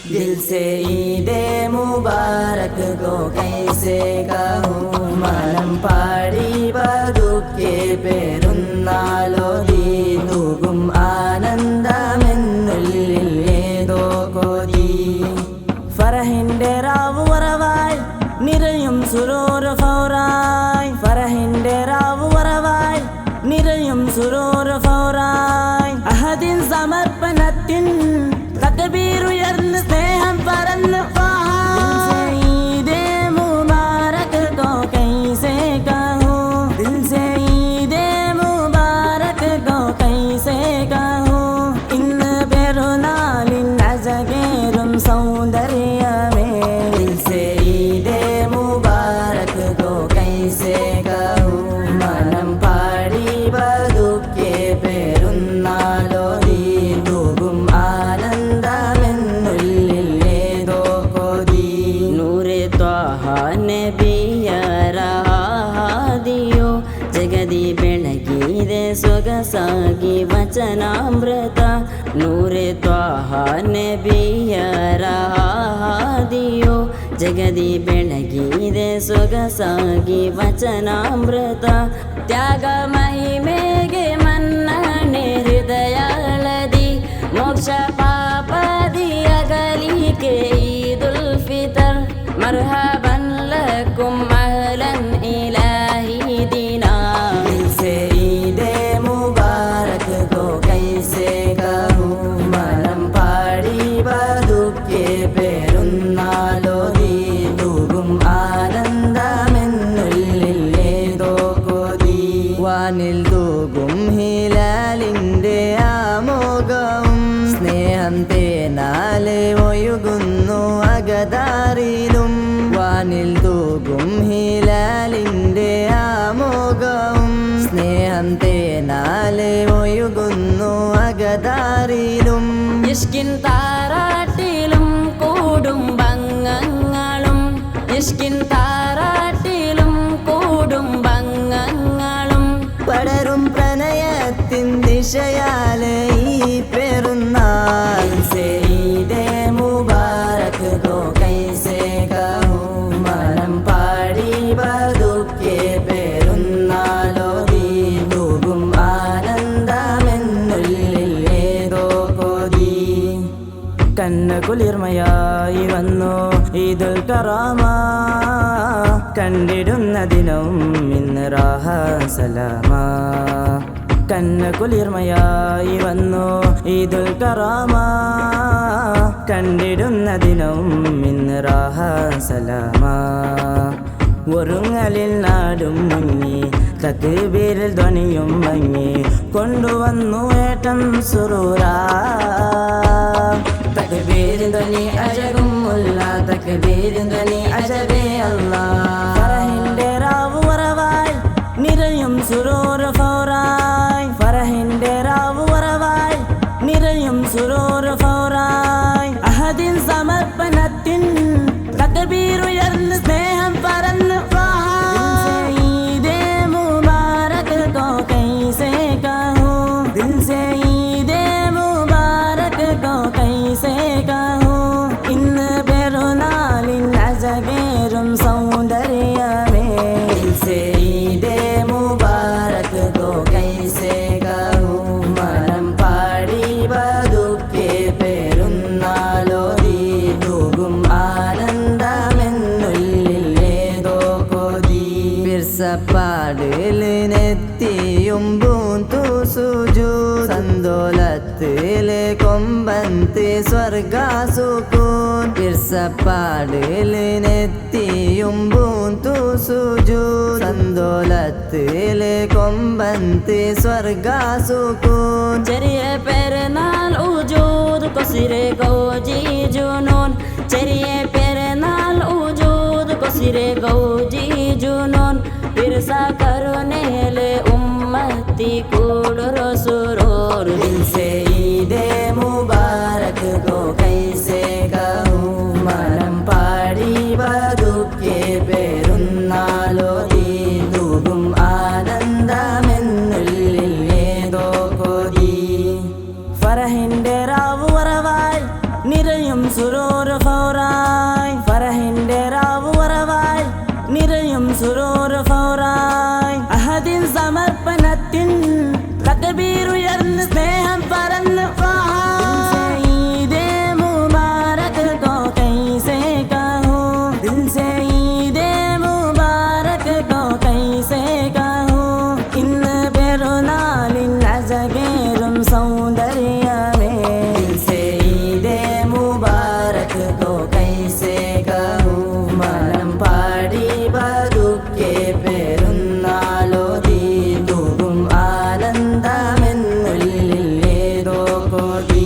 दिल से ईद मुबारक को कैसे कहूँ മനം പാടി പതുക്കെ പെരുന്നാളോതി തൂകും ആനന്ദമെന്നുള്ളിൽ ഏതോ കൊതി ഫറഹിന്റെ രാവ് വറവായി നിറയും സുരൂർ ഫൗറായി ഫറഹിന്റെ രാവ് വറവായി നിറയും സുരൂർ ഫൗറായി അഹദിൻ സമർപ്പണത്തിൻ തക്ബീറുയർന്ന് സ്നേഹം പറന്ന് സൗന്ദര്യമേ ദിൽ സേ ഈദ് മുബാരക് കോ കൈസേ കഹൂം മനം പാടി പതുക്കെ പെരുന്നാളോതി തൂകും ആനന്ദമെന്നുള്ളിൽ ഏതോ കൊതി നൂറെ ത്വാഹ നബിയരാദിയോ ജഗതി ಬೆಳಗಿದೆ ಸೊಗಸಾಗಿ ವಚನಾಮೃತ ನೂರೆ ತ್ವಾಹ ನಬಿಯರಾದಿಯೋ ಜಗದಿ ಬೆಳಗಿದೆ ಸೊಗಸಾಗಿ ವಚನಾಮೃತ ತ್ಯಾಗ ಮಹಿಮೆಗೆ ಮನ್ನಣೆ ಹೃದಯಳದಿ ಮೋಕ್ಷ ಪಾಪದಿ ಅಗಲಿಕೆ ಈದುಲ್ ಫಿತರ್ ಮರ್ಹಬನ್ ಲಕುಂ ಅಹ್ಲನ್ ಇಲಾಹಿ ದಿನಾ ದಿಲ್ ಸೇ ಈದ್ ಮುಬಾರಕ್ ಕೋ ಕೈಸೇ ಕಹೂಂ മനം പാടി പതുക്കെ പെരുന്നാളോതി തൂകും ആനന്ദമെന്നുള്ളിൽ ഏതോ കൊതി വാനിൽ തൂകും ഹിലാലിന്റെ ആമോകവും സ്നേഹം തേനാലെ ഒഴുകുന്നു അകതാരിലും വാനിൽ തൂകും ഹിലാലിന്റെ ആമോകവും സ്നേഹം തേനാലെ ഒഴുകുന്നു അകതാരിലും ഇഷ്കിൻ താരാട്ടിലും കൂടുംബങ്ങളും ഇഷ്കിൻ താരാട്ടിലും കൂടുംബങ്ങളും പടരും പ്രണയത്തിൻ ദിശയാലെ ഈ പെരുന്നാൾ സേ ഈദ് മുബാരക് കോ കൈസേ കഹൂം മനം പാടി പതുക്കെ പെരുന്നാളോതി തൂകും ആനന്ദമെന്നുള്ളിൽ ഏതോ കൊതി കണ്ണ് കുളിർമയായി വന്നു ഈദുൽ കറാമ കണ്ടിടുന്ന ദിനം ഇന്ന് റാഹ സലാമ കണ്ണ് കുളിർമയായി വന്നു ഈദുൽ കറാമ കണ്ടിടുന്ന ദിനം ഇന്ന് റാഹ സലാമ ഒരുങ്ങലിൽ നാടും മുങ്ങി തക്ബീരിൽ ധ്വനിയും മങ്ങി കൊണ്ടുവന്നു ഏട്ടൻ സുറൂറാ തക്ബീരിൻ ധ്വനി അജകും മുല്ല തക്ബീരിൻ ധ്വനി അജബേ അല്ലാഹ് ഫറഹിന്റെ രാവ് വറവായി നിറയും സുരൂർ ഫൗറായി ഫറഹിന്റെ രാവ് വറവായി നിറയും സുരൂർ ഫൗറായി അഹദിൻ സമർപ്പണത്തിൻ തക്ബീറുയർന്ന് സ്നേഹം പറന്ന് ഇന്ന് പെരുന്നാളിൻ അഴകേറും സൗന്ദര്യമേ ദിൽ സേ ഈദ് മുബാരക് കോ കൈസേ കഹൂം മനം പാടി പതുക്കെ പെരുന്നാളോതി തൂകും ആനന്ദമെന്നുള്ളിൽ ഏതോ കൊതി പിർസപ്പാടിലെത്തിയും പൂന്തു സുജൂ സന്തോലത്തിലെ കൊമ്പന്തി സ്വർഗാസുക്കൂൻ പിർസപ്പാടിലെത്തിയും പൂന്തു സുജൂ സന്തോലത്തിലെ കൊമ്പന്തി സ്വർഗാസുക്കൂൻ ചെറിയ പെരുന്നാൾ ഉജൂദ് കൊസിരെ ഗൗജി ജുനൂൻ ചെറിയ പെരുന്നാൾ ഉജൂദ് കൊസിരെ ഗൗജി ജുനൂൻ പിർസ കരുണേലെ ഉമ്മത്തി കൂടുറോ സുരൂർ ദിൽ സേ ഈദ് മുബാരക് കോ കൈസേ കഹൂം മനം പാടി പതുക്കെ പെരുന്നാളോതി തൂകും ആനന്ദമെന്നുള്ളിൽ ഏതോ കൊതി ഫറഹിന്റെ രാവ് വറവായി നിറയും സുരൂർ ببعدي